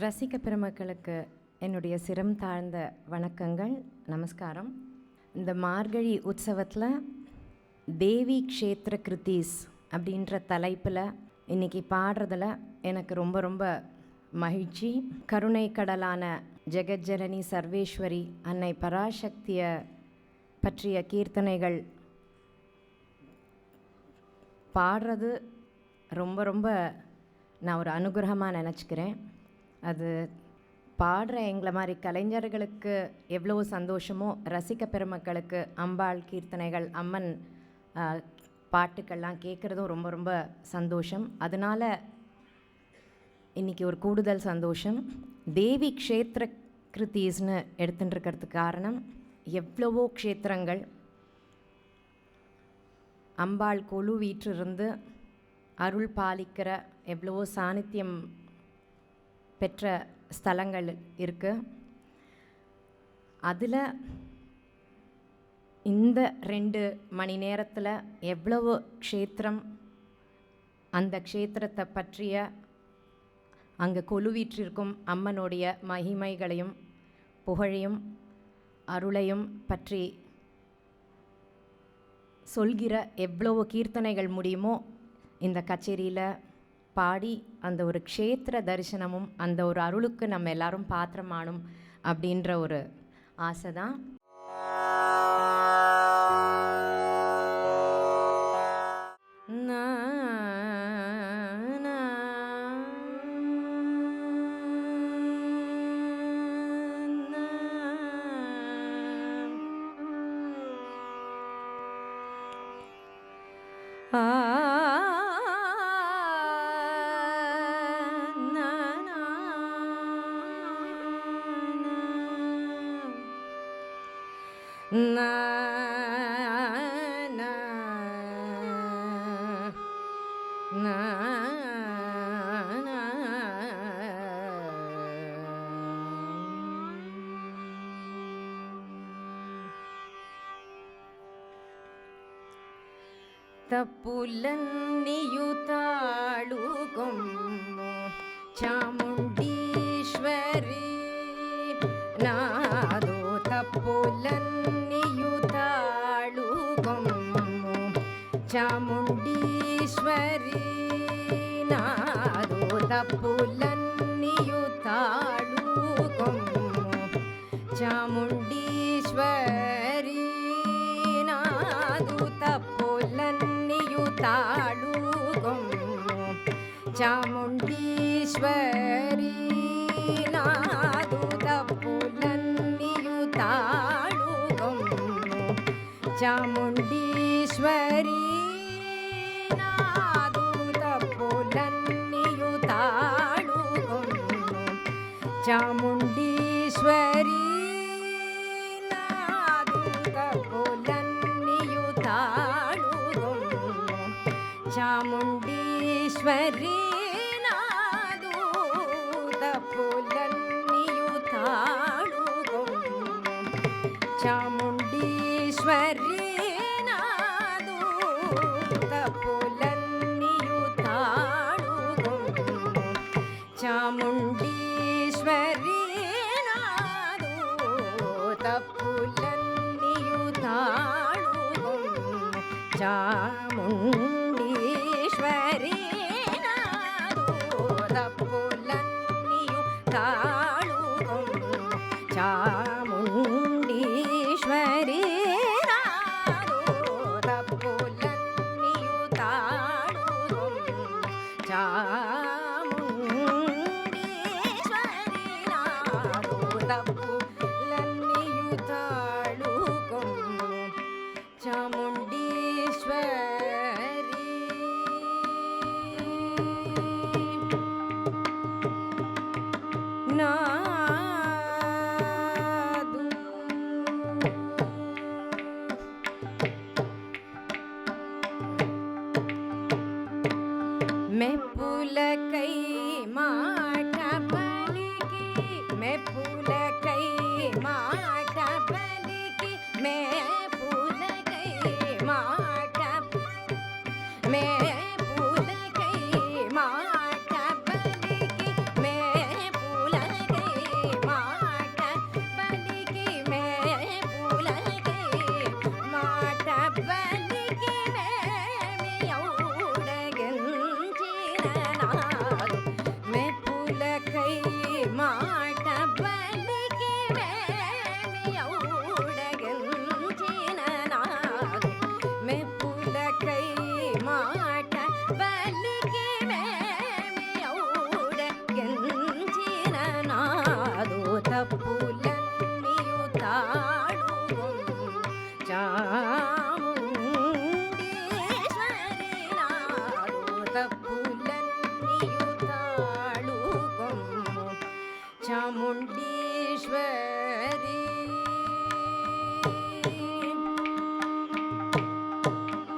ரசிக பெருமக்களுக்கு என்னுடைய சிரம் தாழ்ந்த வணக்கங்கள், நமஸ்காரம். இந்த மார்கழி உற்சவத்தில் தேவி க்ஷேத்திர கிருத்தீஸ் அப்படின்ற தலைப்பில் இன்றைக்கி பாடுறதில் எனக்கு ரொம்ப ரொம்ப மகிழ்ச்சி. கருணை கடலான ஜெகஜனனி சர்வேஸ்வரி அன்னை பராசக்தியை பற்றிய கீர்த்தனைகள் பாடுறது ரொம்ப ரொம்ப நான் ஒரு அனுகிரகமாக நினச்சிக்கிறேன். அது பாடுற எங்களை மாதிரி கலைஞர்களுக்கு எவ்வளோ சந்தோஷமோ, ரசிக்க பெருமக்களுக்கு அம்பாள் கீர்த்தனைகள், அம்மன் பாட்டுக்கள்லாம் கேட்குறதும் ரொம்ப ரொம்ப சந்தோஷம். அதனால் இன்றைக்கி ஒரு கூடுதல் சந்தோஷம். தேவி க்ஷேத்திர கிருத்தீஸ்னு எடுத்துகிட்டு இருக்கிறதுக்கு காரணம், எவ்வளவோ க்ஷேத்திரங்கள் அம்பாள் கொலு வீற்றிருந்து அருள் பாலிக்கிற எவ்வளவோ சாநித்தியம் பெற்ற ஸ்தலங்கள் இருக்குது. அதில் இந்த 2 மணி நேரத்தில் எவ்வளவு க்ஷேத்திரம், அந்த க்ஷேத்திரத்தை பற்றிய அங்கே கொலுவீற்றிருக்கும் அம்மனுடைய மகிமைகளையும் புகழையும் அருளையும் பற்றி சொல்கிற எவ்வளவு கீர்த்தனைகள் முடியுமோ இந்த கச்சேரியில் பாடி அந்த ஒரு க்ஷேத்திர தரிசனமும் அந்த ஒரு அருளுக்கு நம்ம எல்லாரும் பாத்திரமானும் அப்படின்ற ஒரு ஆசை தான். ತಪ್ಪುಲನ್ನಿಯುತಾಳುಗೊಮ್ಮು ಚಾಮುಂಡೀಶ್ವರಿ ನಾದು ತಪ್ಪುಲನ್ನಿಯುತಾಳುಗೊಮ್ಮು ಚಾಮುಂಡೀಶ್ವರಿ ನಾದು ತಪ್ಪುಲನ್ನಿಯುತಾಳುಗೊಮ್ಮು ಚಾಮುಂಡೀಶ್ವರಿ ನಾದು ತಪ್ಪುಲನ್ನಿಯುತಾಳುಗೊಮ್ಮು ಚಾಮುಂಡೀಶ್ವರಿ ನಾದು ತಪ್ಪುಲನ್ನಿಯುತಾಳುಗೊಮ್ಮು ಚಾಮುಂಡೀಶ್ವರಿ ನಾದು ತಪ್ಪುಲನ್ನಿಯುತಾಳುಗೊಮ್ಮು ಚಾಮುಂಡೀಶ್ವರಿ ನಾದು ತಪ್ಪುಲನ್ನಿಯುತಾಳುಗೊಮ್ಮು ಚಾಮುಂಡೀಶ್ವರಿ ನಾದು ತಪ್ಪುಲನ್ನಿಯುತಾಳುಗೊಮ್ಮು ಚಾಮುಂಡೀಶ್ವರಿ ನಾದು ತಪ್ಪುಲನ್ನಿಯುತಾಳುಗೊಮ್ಮು ಚಾಮುಂಡೀಶ್ವರಿ ನಾದು ತಪ್ಪುಲನ್ನಿಯುತಾಳುಗೊಮ್ಮು ಚಾಮುಂಡೀಶ್ವರಿ ನಾದು ತಪ್ಪುಲನ್ನಿಯುತಾಳುಗೊಮ್ಮು ಚಾಮುಂಡೀಶ್ವರಿ ನಾದು ತಪ್ಪುಲನ್ನಿಯುತಾಳುಗೊಮ್ಮು ಚಾಮುಂಡೀಶ್ವರಿ ನಾದು ತಪ್ಪುಲನ್ನಿಯುತಾಳುಗೊಮ್ಮು ಚಾಮುಂಡೀಶ್ವರಿ ನಾದು ಮೆಪ್ಪುಲ ಕೈ ಮಾಟ ಬಲಿಕಿ ಮೆಪ್ಪುಲ ಕೈ ಮಾಟ ಬಲಿಕಿ ಮೆಪ್ಪುಲ ಕೈ ಮಾಟ ಮೆಪ್ಪುಲ ಕೈ ಮಾಟ ಬಲಿಕಿ ಮೆಪ್ಪುಲ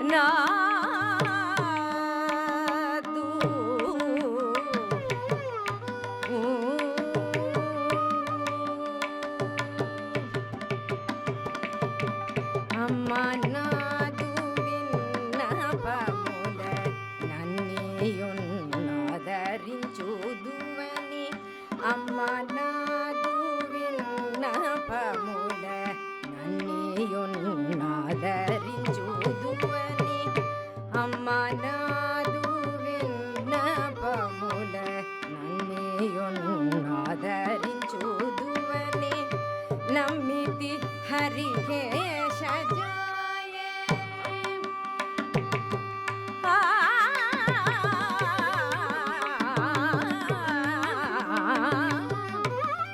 ನಾದು ಅಮ್ಮ నాదువిన్న పముల నన్నియున్నదరించుదువని అమ్మ నాదువిన్న పముల నన్నియున్నదరించుదువని అమ్మ నాదువిన్న పముల నన్నియున్నదరించుదువని నమ్మితి హరికేశ జాయే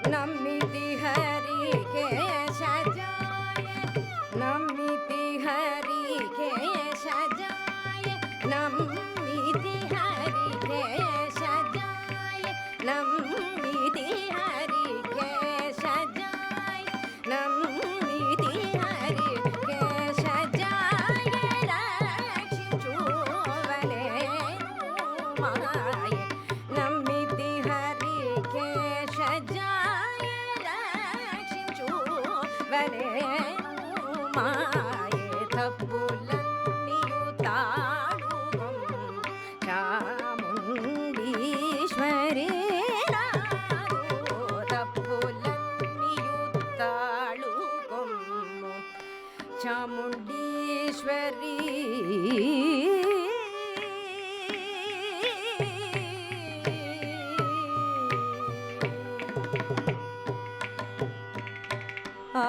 నమ్మితి హరికేశ జాయే నమ్మితి హరికేశ జాయే నమ్మితి హరికేశ జాయే నమ్మితి హరికేశ జాయే నమ్మితి హరికేశ జాయే రక్షించువలెను మాయే నమ్మితి హరికేశ జాయే రక్షించువలెను మాయే తప్పులన్నీయు తాళుగం చాముండీశ్వరి నాదు తప్పులన్నీయు తాళుగొమ్ము చాముండీశ్వరి ఆ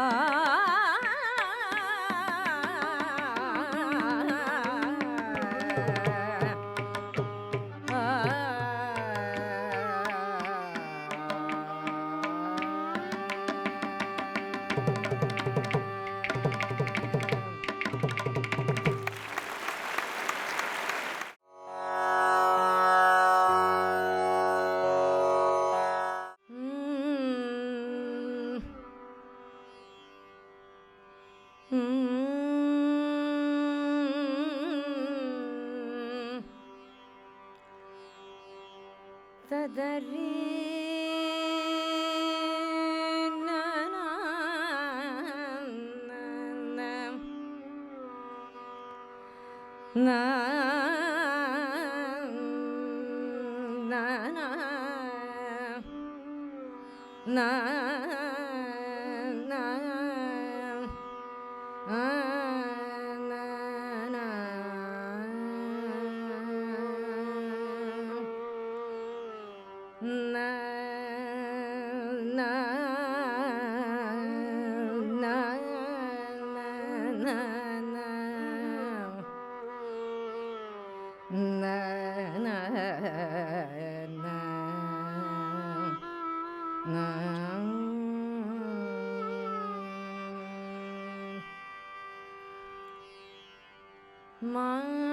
ತದರಿ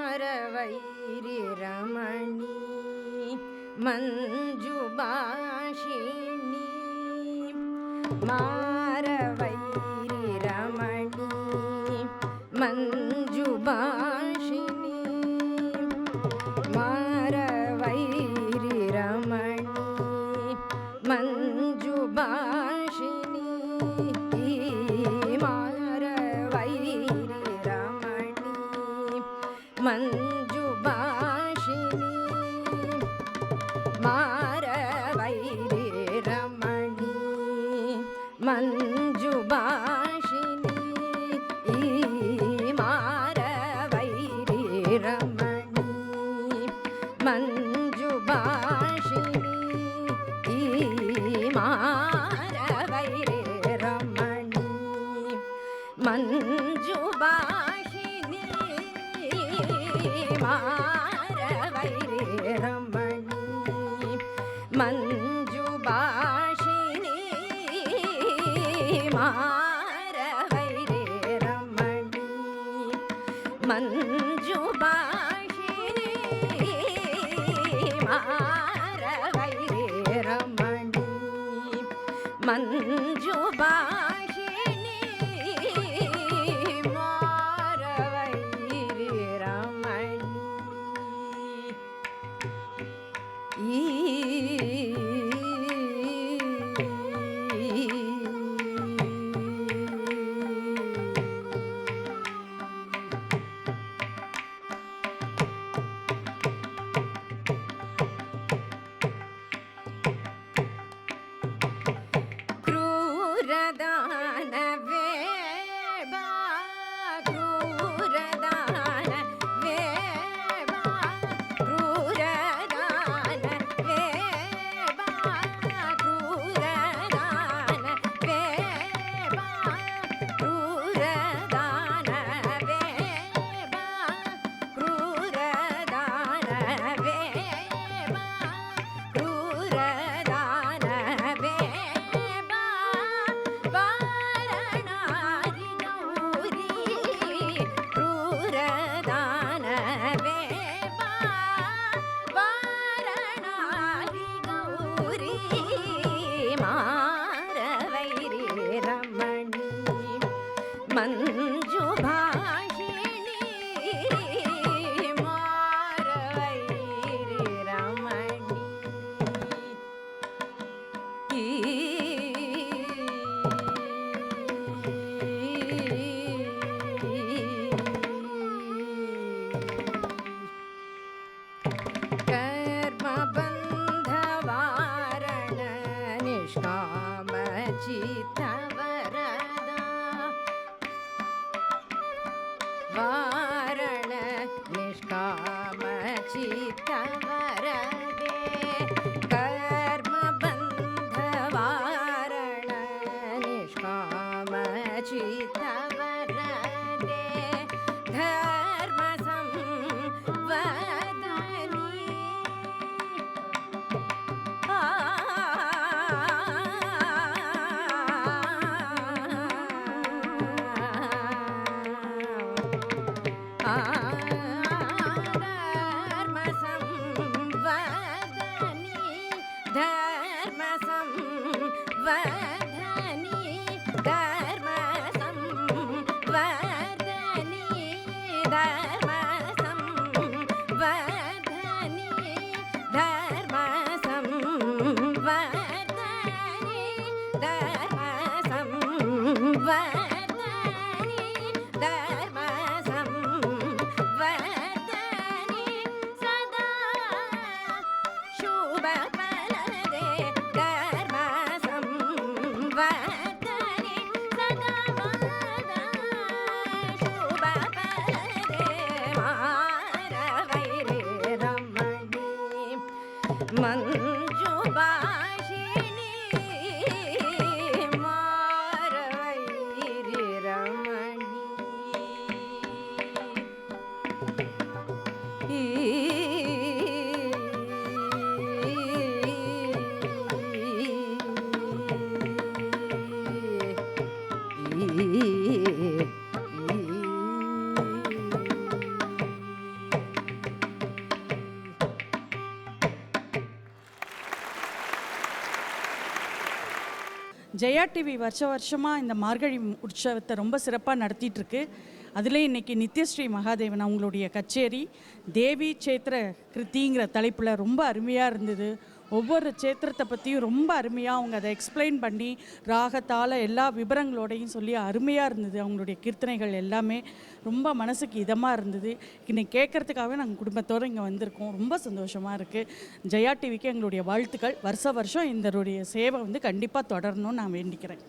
ಮಾರವೈರಿ ರಮಣಿ ಮಂಜುಭಾಷಿಣಿ ಮಾರವೈರಿ ರಮಣಿ ಮಂಜುಭಾಷಿಣಿ ಮಾರವೈರಿ ರಮಣಿ ಮಂಜುಭಾಷಿಣಿ ಮಾರವೈರಿ ರಮಣಿ ಮಂಜುಭಾಷಿಣಿ ಮಾರವೈರಿ ರಮಣಿ ಮಂಜುಭಾಷಿಣಿ ಮಾರವೈರಿ ರಮಣಿ ಮಂಜುಭಾಷಿಣಿ ಮಾರವೈರಿ ರಮಣಿ ಮಂಜುಭಾಷಿಣಿ ಮಾರವೈರಿ ರಮಣಿ ಮಂಜುಭಾಷಿಣಿ ಮಾರವೈರಿ ರಮಣಿ ಮಂಜುಭಾಷಿಣಿ ಮಾರವೈರಿ ರಮಣಿ ಮಂಜುಭಾಷಿಣಿ ಮಾರವೈರಿ वारण निष्काम चित्त वरदे कर्म बंध वारण निष्काम चित्त वरदे धर्म संवदनी धर्म संवदनी धर्म संवदनी धर्म संवदनी धर्म संवदनी धर्म संवदनी धर्म संवदनी सदा शुभ फलदे धर्म संवदनी सदा शुभ फलदे मारवैरे रमणी ಮಂಜು ಭಾಷಿಣಿ ಮಾರವೈರಿ ರಮಣಿ ஜெயா டிவி வருஷமாக இந்த மார்கழி உற்சவத்தை ரொம்ப சிறப்பாக நடத்திட்டுருக்கு. அதில் இன்றைக்கி நித்யஸ்ரீ மகாதேவன் அவங்களுடைய கச்சேரி தேவி சேத்திர கிருத்திங்கிற தலைப்பில் ரொம்ப அருமையாக இருந்தது. ஒவ்வொரு சேத்திரத்தை பற்றியும் ரொம்ப அருமையாக அவங்க அதை எக்ஸ்பிளைன் பண்ணி ராகத்தால் எல்லா விவரங்களோடையும் சொல்லி அருமையாக இருந்தது. அவங்களுடைய கீர்த்தனைகள் எல்லாமே ரொம்ப மனசுக்கு இதமாக இருந்தது. இன்னைக்கு கேட்குறதுக்காகவே நாங்கள் குடும்பத்தோடு இங்கே வந்திருக்கோம். ரொம்ப சந்தோஷமாக இருக்குது. ஜெயா டிவிக்கு எங்களுடைய வாழ்த்துக்கள். வருஷம் இதனுடைய சேவை கண்டிப்பாக தொடரணும்னு நான் வேண்டிக்கிறேன்.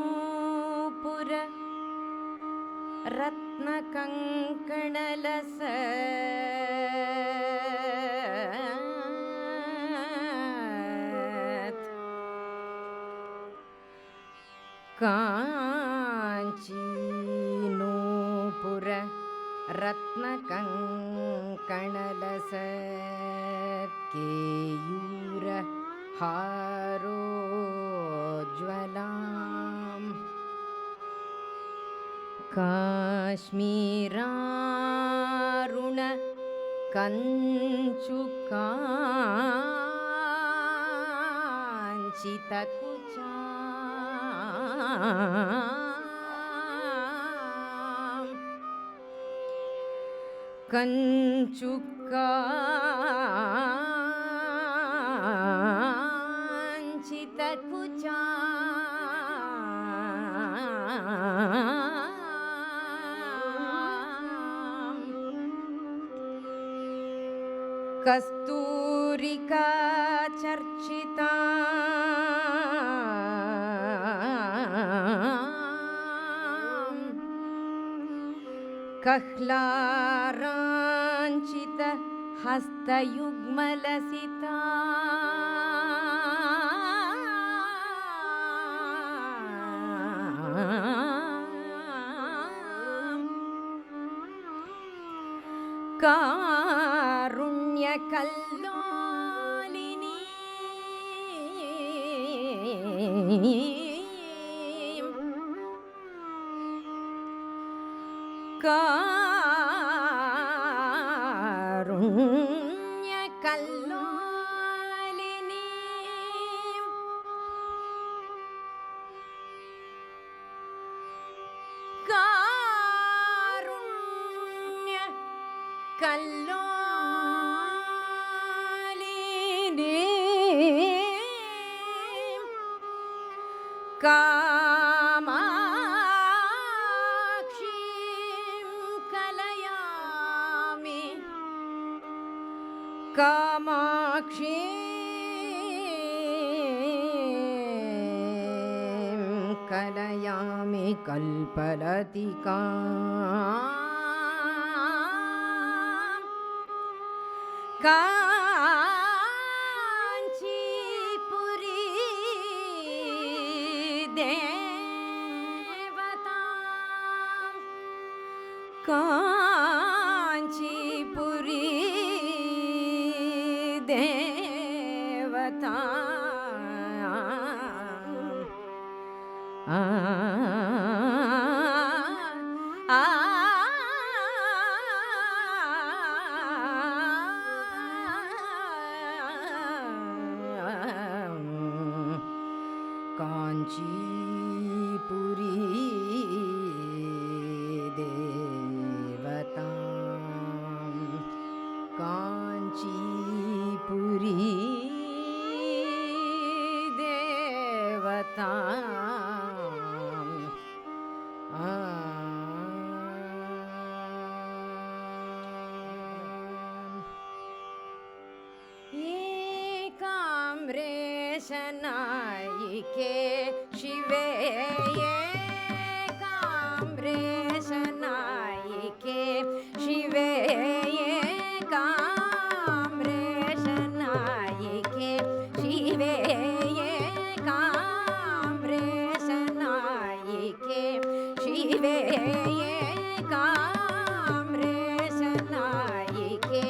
काञ्चीनूपुर रत्नकङ्कणलस काञ्चीनूपुर रत्नकङ्कणलस केयूर हारोज्ज्वलाम् काश्मीरारुण कंचुकाञ्चितकुचा कस्तूरिका चर्चिता कह्लाराञ्चित हस्तयुग्मलसिता कारुण्यकल्लोलिनी कारुण्यकल्लोलिनी कारुण्यकल्लोलिनी कामाक्षीं कलयामि कामाक्षीं कलयामि कल्पलतिकाम् काञ्चीपुरी देवतां काञ्चीपुरी देवतां काञ्चीपुरी देवतां काञ्चीपुरी एकाम्रेशनायिके शिवे एकाम्रेशनायिके शिवे एकाम्रेशनायिके शिवे एकाम्रेशनायिके शिवे एकाम्रेशनायिके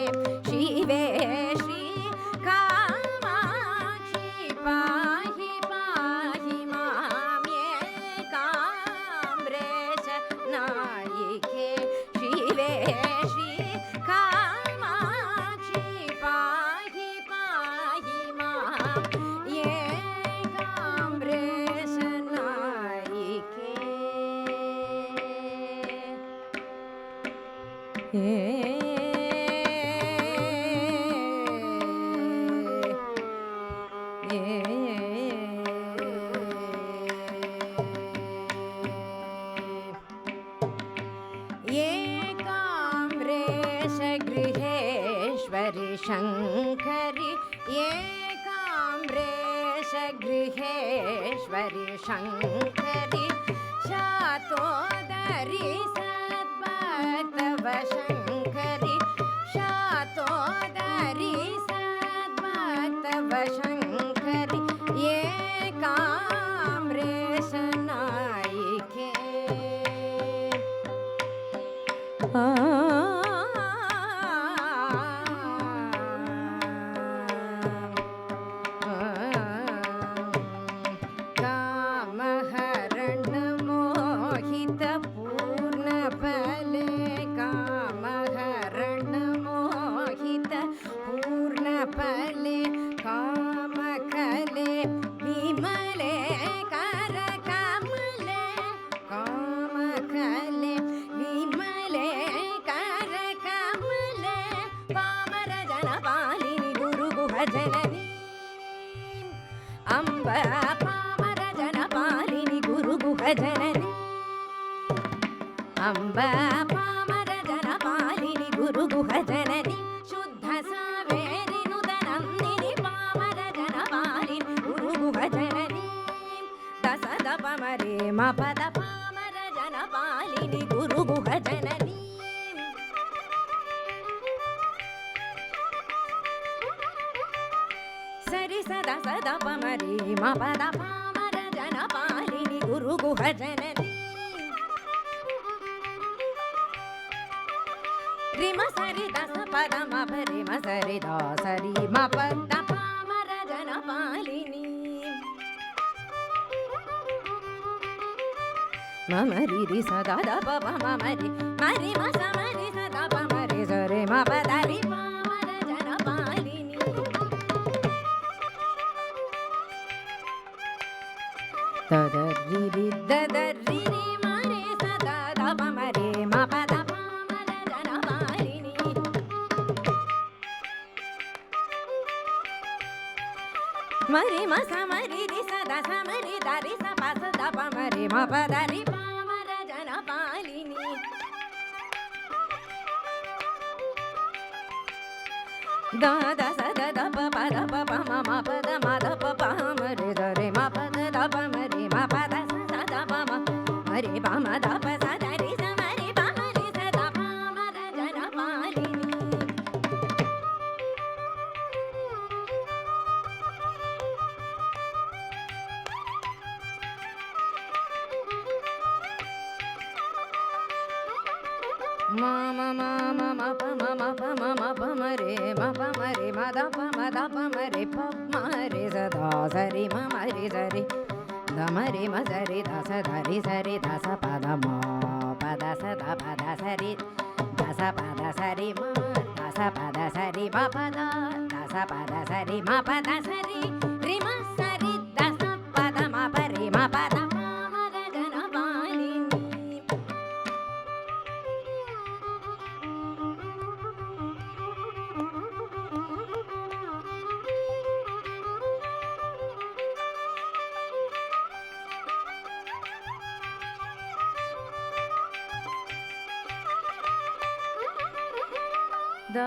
शिवे श्री कामाक्षि पाहि पाहि मां एकाम्रेशनायिके शिवे श्री कामाक्षि पाहि पाहि मां एकाम्रेशनायिके एकाम्रेशगृहेश्वरि शङ्करि एकाम्रेशगृहेश्वरि शङ्करि शातोदरि सद्भक्तव शङ्करि शातोदरि सद्भक्तव शङ्करि एकाम्रेशनायिके कामहरणमोहितपूर्णफले कामहरणमोहितपूर्णफले कामकले विमले करकमले कामकले विमले करकमले पामरजनपालिनि गुरुगुहजननी अम्ब पामरजनपालिनि गुरुगुहजननी अम्ब पामरजनपालिनि गुरुगुहजननी शुद्ध सावेरि नुदनन्दिनि पामरजनपालिनि गुरुगुहजननी दशदपमरे मपद पामरजनपालिनि गुरुगुहजननी सरि सदा सदपमरे मपद पामरजनपालिनि गुरुगुहजननी ரிம சரி தச பத மப ரிம சரி த சரி மப த பாமர ஜன பாலினி மமரி ரி சதா த பப மமரி மரி ம சமரி சதா பமரி சரி மப தரி பாமர ஜன பாலினி ததரி ரி ததரி ரி மரி சதா த பமரி மப த பாமர ஜன பாலினி மரி ம சமரி ரி சதா சமரி தரி ச ப ச த பமரி மப தரி பாமர ஜன பாலினி த த ச த த ப ப த ப ப ம ம ப த ம த ப ப ம ரி த ரி ம ப த த ப ம ரி ம ப த ச த த ப ம ம ரி ப ம த ப ச த ரி ச ம ரி ப ம ரி ச த ப ம ர ஜன பாலினி ಮ ಮ ಮ ಮ ಮ ಪ ಮ ಮ ಪ ಮ ಮ ಪ ಮ ರೆ ಮ ಪ ಮ ರೆ ಮ ದ ಪ ಮ ರೆ ಪ ಮ ರೆ ಸ ದ ಸ ರಿ ಮ ಮ ರಿ ಸ ರಿ ದ ಮ ರಿ ಮ ಸ ರಿ ದ ಸ ದ ರಿ ಸ ರಿ ದ ಸ ಪ ದ ಮ ಪ ದ ಸ ದ ಪ ದ ಸ ರಿ ದ ಸ ಪ ದ ಸ ರಿ ಮ ದ ಸ ಪ ದ ಸ ರಿ ಮ ಪ ದ ದ ಸ ಪ ದ ಸ ರಿ ಮ ಪ ದ ಸ ರಿ ರಿ ಮ ಸ ರಿ ದ ಸ ಪ ದ ಮ ಪ ರಿ ಮ ಪ ದ ಪ ಮ ರ ಜನ ಪಾಲಿನಿ ದ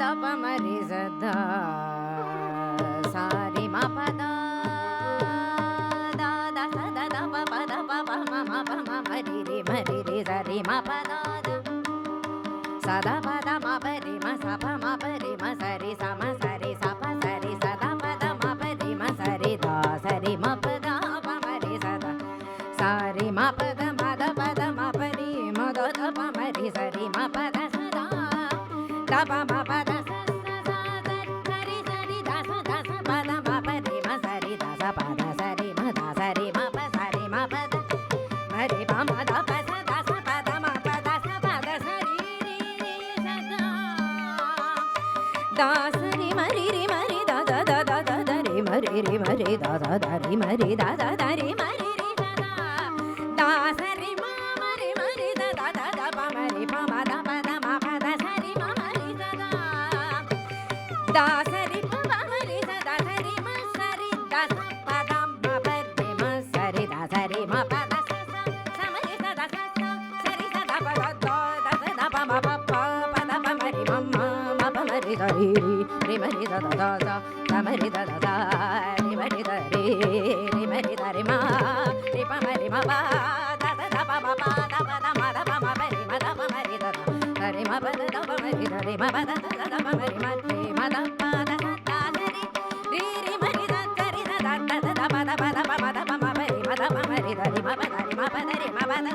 ದ ಪ ಮ ರಿ ಸ ದ ಸ ರಿ ಮ ಪ ದ ದ ದ ಸ ದ ದ ಪ ಪ ದ ಪ ಪ ಮ ಮ ಪ ಮ ಮ ರಿ ರಿ ಮ ರಿ ರಿ ಸ ರಿ ಮ ಪ ದ ದ ಸ ದ ಪ ದ ಮ ಪ ರಿ ಮ ಸ ಪ ಮ ಪ ರಿ ಮ ಸ ರಿ ಸ ಮ ಸ ರಿ ಸ ಪ ಸ ರಿ ಸ ದ ಪ ದ ಮ ಪ ರಿ ಮ ಸ ರಿ ದ ಸ ರಿ ಮ ಪ ದ ಪ ಮ ರಿ ಸ ದ ಸ ರಿ ಮ ಪ ದ ಮ ದ ಪ ದ ಮ ಪ ರಿ ಮ ದ ದ ಪ ಮ ರಿ ಸ ರಿ ಮ ಪ ದ ಸ ದ ದ ಪ ಮ ಪ ದ ಸ ಸ ಸ ದ ಸ ರಿ ಸ ರಿ ದ ಸ ಪ ದ ಮ ಪ ರಿ ಮ ಸ ರಿ ದ ಸ ಪ ದ ಸ ರಿ ಮ ದ ಸ ರಿ ಮ ಪ ಸ ರಿ ಮ ಪ ದ ಮ ರಿ ಪ ಮ ದ ಪ ಸ ದ ಸ ಪ ದ ಮ ಪ ದ ಸ ಪ ದ ಸ ರಿ ರಿ ರಿ ಸ ದ ದ ಸ ರಿ ಮ ರಿ ರಿ ಮ ರಿ the the the the the the ರಿ ಮ ರಿ ರಿ ಮ ರಿ ದ ದ ದ ರಿ ಮ ರಿ ದ ದ ದ ರಿ ಮ ರಿ ರಿ ಸ ದ ದ ಸ ರಿ ಮ ಮ ರಿ ಮ ರಿ ದ ದ ದ ದ ಪ ಮ ರಿ ಪ ಮ ದ ಪ ದ ಮ ಪ ದ ಸ ರಿ ಮ ಮ ರಿ ಸ ದ ದ ಸ ರಿ ಪ ಮ ಮ ರಿ ಸ ದ ಸ ರಿ ಮ ಸ ರಿ ದ ಸ ಪ ದ ಮ ಪ ರಿ ಮ ಸ ರಿ ದ ಸ ರಿ ಮ ಪ ದ ಸ ಸ ಸ ಮ ರಿ ಸ ದ ಸ ಸ ಸ ರಿ ಸ ದ ಪ ದ ದ ದ ಸ ದ ಪ ಮ ಪ ಪ ಪ ದ ಪ ಮ ರಿ ಮ ಮ ಮ ಪ ಮ ರಿ ದ ರಿ ರಿ ರಿ ಮ ರಿ ದ ದ ದ ದ ಸ ಮ ರಿ ದ ದ ದ ರಿ ಮ ರಿ ದ ರಿ ರಿ ಮ ರಿ ದ ರಿ ಮ ರಿ ಪ ಮ ರಿ ಮ ಪ ದ ದ ದ ಪ ಮ ಪ ದ ಪ ದ ಮ ದ ಪ ಮ ಪ ರಿ ಮ ದ ಪ ಮ ರಿ ದ ದ ರಿ ಮ ಪ ದ ದ ಪ ಮ ರಿ ದ ರಿ ಮ ಪ ದ ದ ದ ಪ ಮ ರಿ ಮ ರಿ ಮ ದ ಪ ದ ಸ ದ ಸ ರಿ ರಿ ರಿ ಮ ರಿ ದ ಸ ರಿ the the the the the ಪ ದ ಪ ದ ಪ ಮ ದ ಪ ಮ ಪ ರಿ ಮ ದ ಪ ಮ ರಿ ದ ರಿ ಮ ಪ ದ ರಿ ಮ ಪ ದ ರಿ ಮ ಪ ದ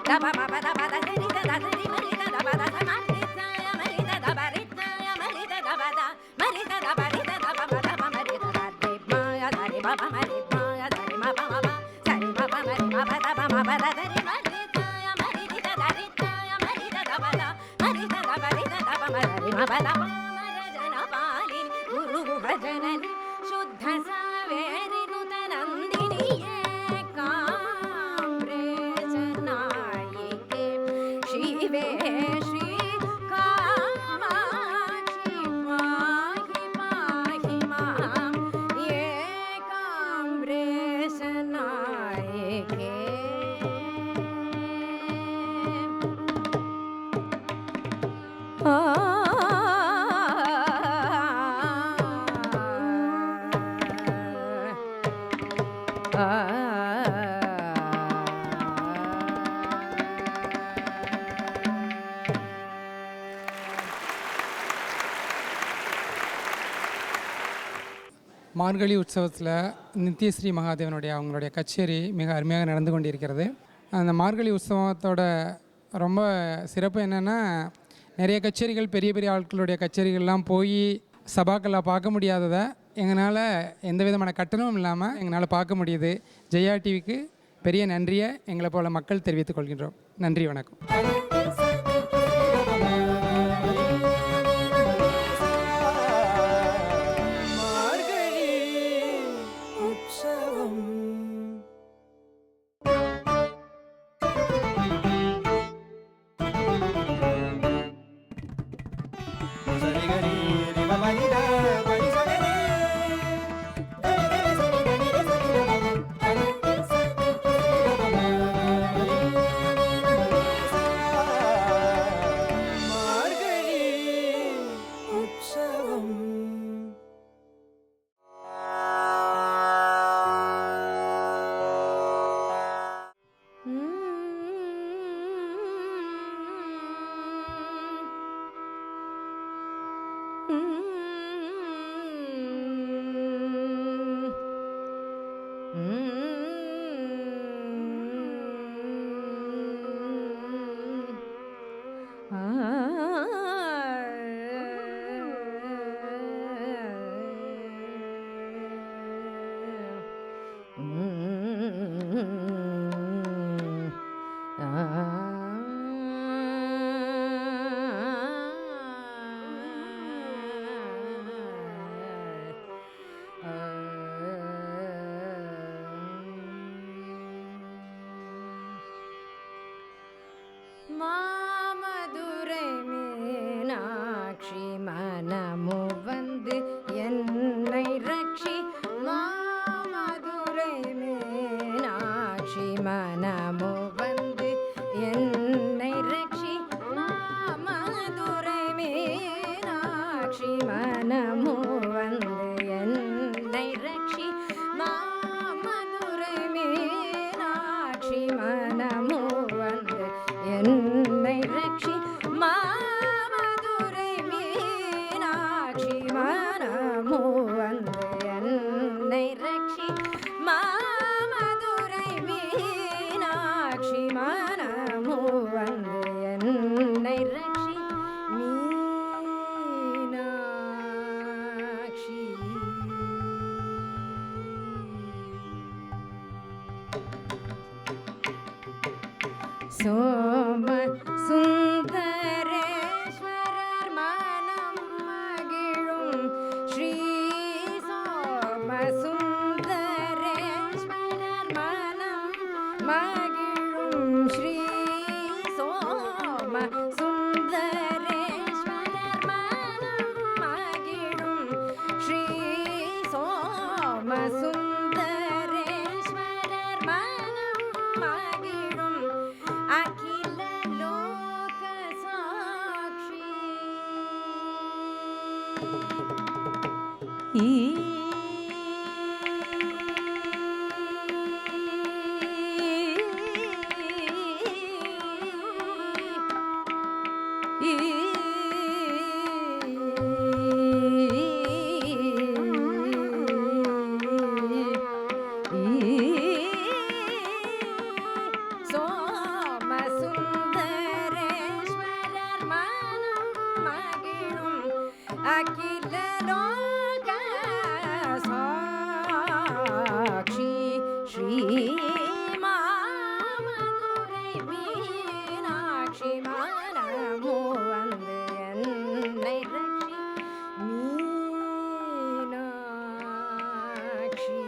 ದ ಪ ಮ ಪ ದ ಪ ದ ಸ ರಿ ದ ದ ಸ ರಿ ಮ ರಿ ದ ದ ಪ ದ ಸ ಮ ರಿ ಸ ಯ ಮ ರಿ ದ ದ ಪ ರಿ ಸ ಯ ಮ ರಿ ದ ದ ಪ ದ ಮ ರಿ ದ ದ ಪ ರಿ ದ ದ ಪ ಮ ದ ಪ ಮ ರಿ ದ ದ ರಿ ಮ ಯ ದ ರಿ ಮ ಪ ಮ ರಿ ಮ ಯ ದ ರಿ ಮ ಪ ಮ ಪ ಸ ರಿ ಮ ಪ ಮ ರಿ ಮ ಪ ದ ಪ ಮ ಪ ದ ದ ರಿ ಮ ರಿ ಸ ಯ ಮ ರಿ ದ ದ ರಿ ಸ ಯ ಮ ರಿ ದ ದ ಪ ದ ಮ ರಿ ದ ದ ಪ ರಿ ದ ದ ಪ ಮ ದ ರಿ ಮ ಪ ದ ಪ ಮ ರ ಜನ ಪಾಲಿನಿ ಗುರು ಗುಹ ಜನನಿ ಶುದ್ಧ ಸಾವೇರಿ ನುತ ನಂದಿನಿ ಏಕಾಂಬ್ರೇಶನಾಯಿಕೆ ಶಿವೆ ಶ್ರೀ ಕಾಮಾಕ್ಷಿ ಪಾಹಿ ಪಾಹಿ ಮಾಂ ಏಕಾಂಬ್ರೇಶನಾಯಿಕೆ ಆ மார்கழி உற்சவத்தில் நித்யஸ்ரீ மகாதேவனுடைய அவங்களுடைய கச்சேரி மிக அருமையாக நடந்து கொண்டிருக்கிறது. அந்த மார்கழி உற்சவத்தோட ரொம்ப சிறப்பு என்னென்னா, நிறைய கச்சேரிகள், பெரிய பெரிய ஆட்களுடைய கச்சேரிகள்லாம் போய் சபாக்களில் பார்க்க முடியாததை எங்களால் எந்த விதமான கட்டணமும் இல்லாமல் எங்களால் பார்க்க முடியுது. ஜெயா டிவிக்கு பெரிய நன்றியை எங்களை போல மக்கள் தெரிவித்துக் கொள்கின்றோம். நன்றி, வணக்கம். மாமதுரை மீனாட்சி மனமு வந்து என்னை ரட்சி. மாமதுரை மீனாட்சி மனமு வந்து என்னை ரட்சி. மாமதுரை மீனாட்சி மனமு வந்து என்னை ரட்சி. மாமதுரை மீனாட்சி மனமு வந்து என்னை ரட்சி. மாமதுரை மீனாட்சி மனமு வந்து என்னை ரட்சி. மாமதுரை மீனாட்சி மனமு வந்து என்னை ரட்சி. மீனாட்சி சோம சுந்தரேஸ்வரர் மனம் மகிழும் ஸ்ரீ சோம சுந்தரேஸ்வரர் மனம் மகிழும் ஸ்ரீ சோம சுந்தரேஸ்வரர் மனம் மகிழும் ஸ்ரீ சோம சுந்தரேஸ்வரர் மனம் மகிழும் அகில லோக சாட்சி. சோம சுந்தரேஸ்வரர் மனம் மகிழும் அகில லோக சாட்சி. ஸ்ரீ மாமதுரை மீனாட்சி மனமு வந்து என்னை ரட்சி. மீனாட்சி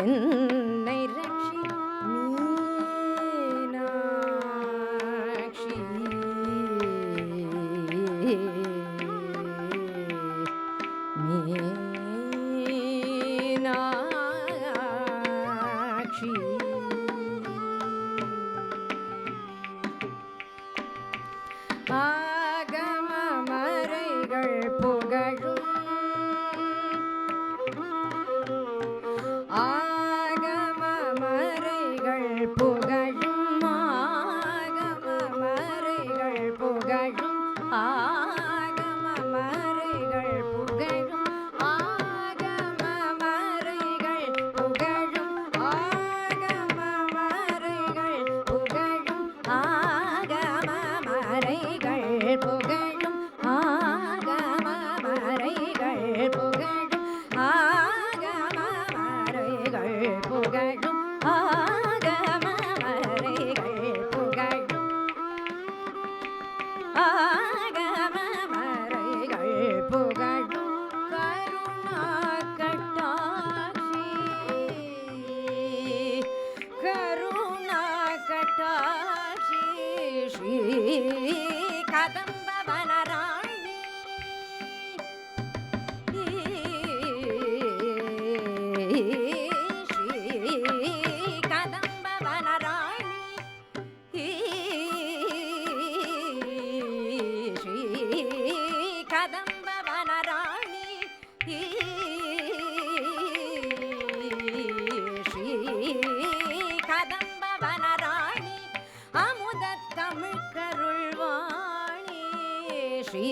என்னை ரட்சி. மீனாட்சி மீனாட்சி ஆகம மறைகள் புகழும் ஆகம மறைகள் புகழும் ஆகம மறைகள் புகழும் ஆகம மறைகள் புகழும் ஆகம மறைகள் புகழும் ಕಟಾಕ್ಷಿ ಶ್ರೀ ಕದಂಬ ವನರಾಣಿ ಶ್ರೀ ಕದಂಬ ವನರಾಣಿ ಶ್ರೀ ಕದಂಬ ವನರಾಣಿ ಶ್ರೀ கதம்ப வனராணி அமுத தமிழ் கருள்வாணி ஸ்ரீ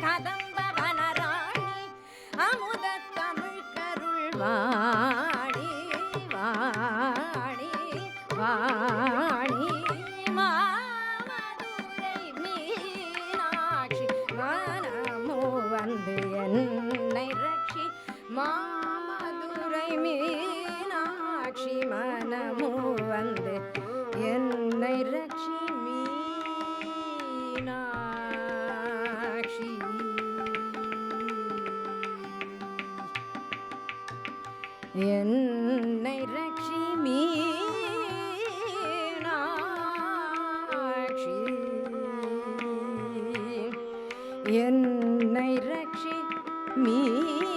கதம்ப வனராணி அமுத தமிழ் கருள்வாணி வாணி வாணி மாமதுரை மீனாட்சி மனமோ வந்து என்னை ரட்சி மாமதுரை மீனாட்சி மனமோ வந்து என்னை ரட்சி மீனாட்சி என்னை ரட்சி மீனாட்சி என்னை ரட்சி மீனாட்சி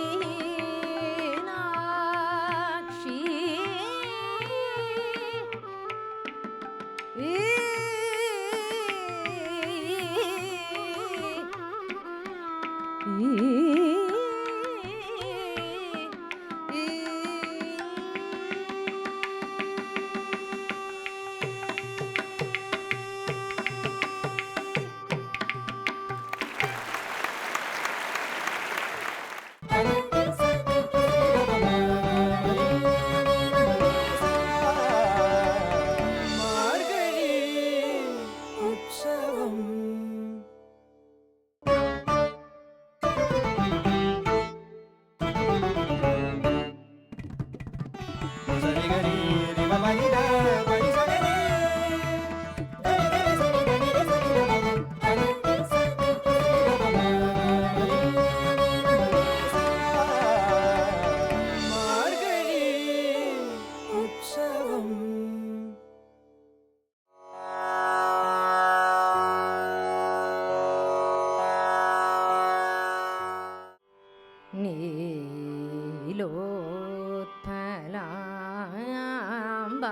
நீலோத்பலாம்பா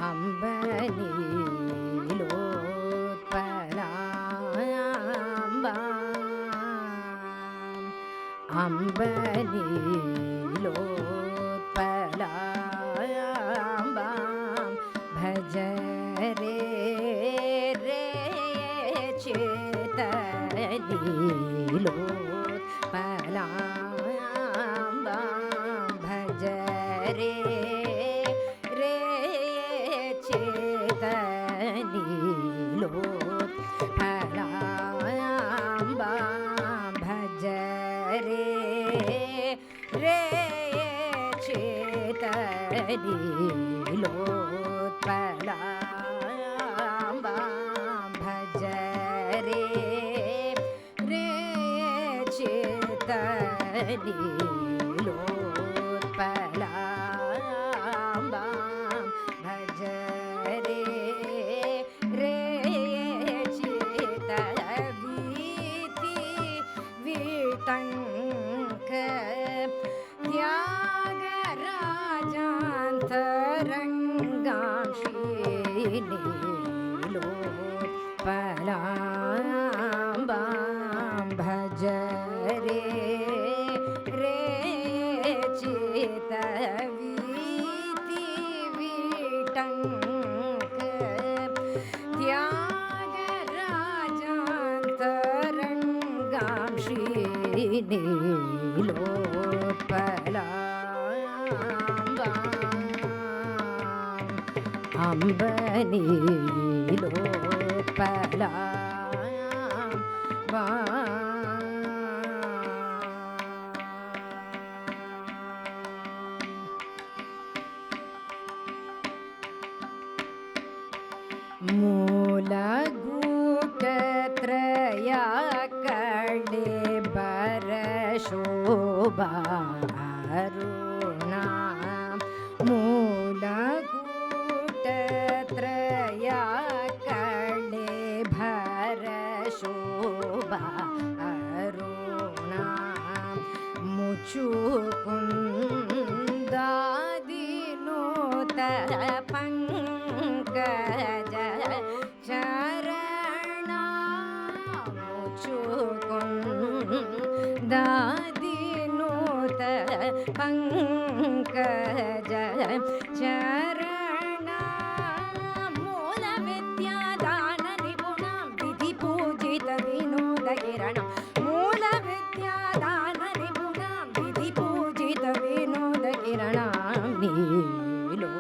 அம்ப நீலோத்பலாம்பா அம்ப நீலோத்பலாம்பா भज रे रे चेतनीलोत्पलाम्बा भज रे रे चेतनीलोत्पलाम्बा भज रे रे चेतनीलोत्पलाम्बा भज रे रे चेतनीलोत्पलाम्बा भज रे रे चेतवीति विटङ्क त्यागराजान्तरङ्गाक्षीनीलोत्पलाम्बा भज रे रे चेतवीति विटङ्क त्यागराजान्तरङ्गाक्षीनीलोत्पलाम्बा अम्ब नीलोत्पलाम्बा मूलगूटत्रया कळे बरशोभा अरुणा ಮುಚುಕುಂದಾದಿನೂತ ಪಂಕಜ ಚರಣ ಮುಚುಕುಂದಾದಿನೂತ ಪಂಕಜ ಚರಣ ಮೂಲ ವಿದ್ಯಾದಾನ ನಿಪುಣ ವಿಧಿ ಪೂಜಿತ ವಿನೋದ ಕಿರಣ ಮೂಲ ವಿದ್ಯಾದಾನ ನಿಪುಣ ವಿಧಿ ಪೂಜಿತ ವಿನೋದ ಕಿರಣ ನೀಲೋ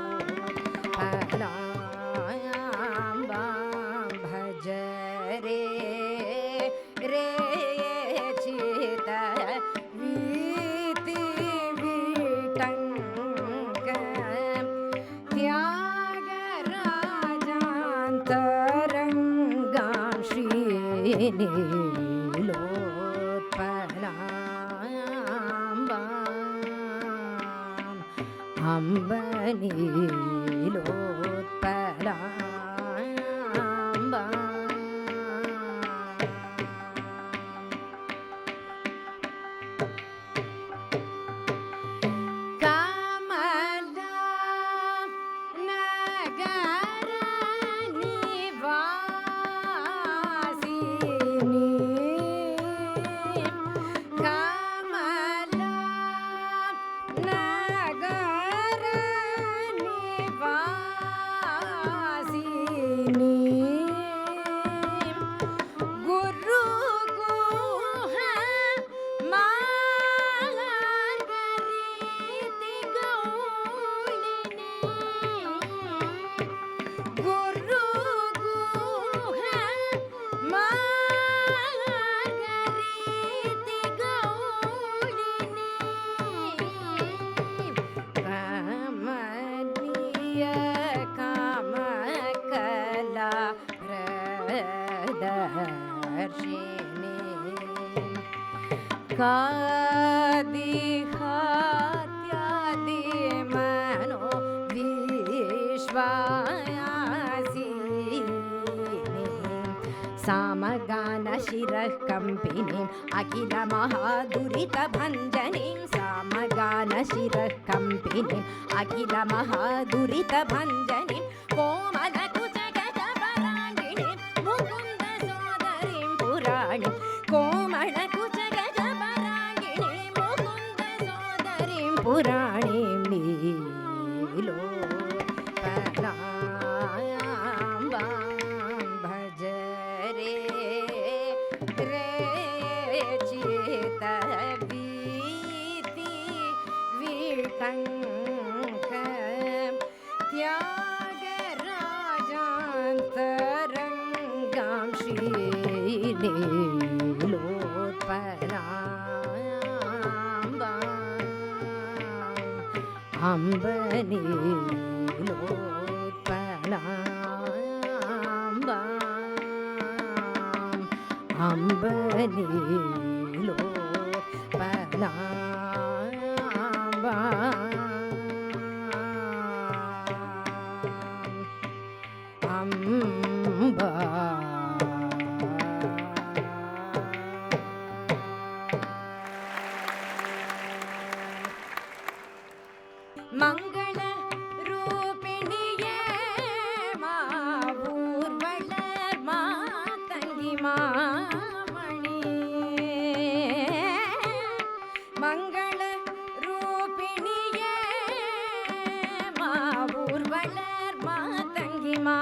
ಫಲಾಂಬಾಂ ಭಜ ರೇ ರೇ ಚಿತ ವೀತಿ ವಿಟಂಕ ತ್ಯಾಗರಾಜಾಂತರಂಗಾಂ ಶ್ರೀನೀಲೋತ್ಪಲಾಂಬಾಂ ಅಂಬನೀಲೋತ್ಪಲಾಂಬಾಂ ಕಮಲ ನಗರ ನಿವಾಸಿನಿ ಕಮಲ ನಗರ ನಿವಾಸಿನಿ ಗುರು ಗುಹ ಮಾರ್ಗರೀತಿ ಗೌಳಿನಿ ಗುರು ಗುಹ ಮಾರ್ಗರೀತಿ ಗೌಳಿನಿ ಕಮನೀಯ ಕಾಮಕಲಾ ಪ್ರದರ್ಶಿನಿ ಕಾದಿಹಾತ್ಯಾದಿ ಮನೋ ವಿಶ್ವಾಸಿನಿ ಸಾಮಗಾನ ಶಿರಃ ಕಂಪಿನಿ ಅಖಿಲ ಮಹಾದುರಿತ ಭಂಜನಿ ಸಾಮಗಾನ ಶಿರಃ ಕಂಪಿನಿ ಅಖಿಲ ಮಹಾದುರಿತ ಭಂಜನಿ ಕೋಮಲ ಕುಚಗಜ ವರಾಂಗಿಣಿ ಮುಕುಂದ ಸೋದರಿಂ ಪುರಾಣಿ ಕೋಮಳ ಕುಚಗಜ ವರಾಂಗಿಣಿ ಮುಕುಂದ ಸೋದರಿಂ ಪುರಾಣಿ ನೀಲೋ ಫಲಾಂಬಾಂ ಭಜ ರೇ ರೇ ಚಿತ ವೀತಿ ವಿಟಂಕ ತ್ಯಾಗರಾಜಾಂತರಂಗಾಂ ಶ್ರೀನೀಲೋತ್ಪಲಾಂಬಾಂ ಮಂಗಳ ರೂಪಿಣಿಯೇ ಮಾವೂರ್ವಳ ಮಾತಂಗಿ ಮಾಮಣಿ ಮಂಗಳ ರೂಪಿಣಿಯೇ ಮಾವೂರ್ವಳ ಮಾತಂಗಿ ಮಾ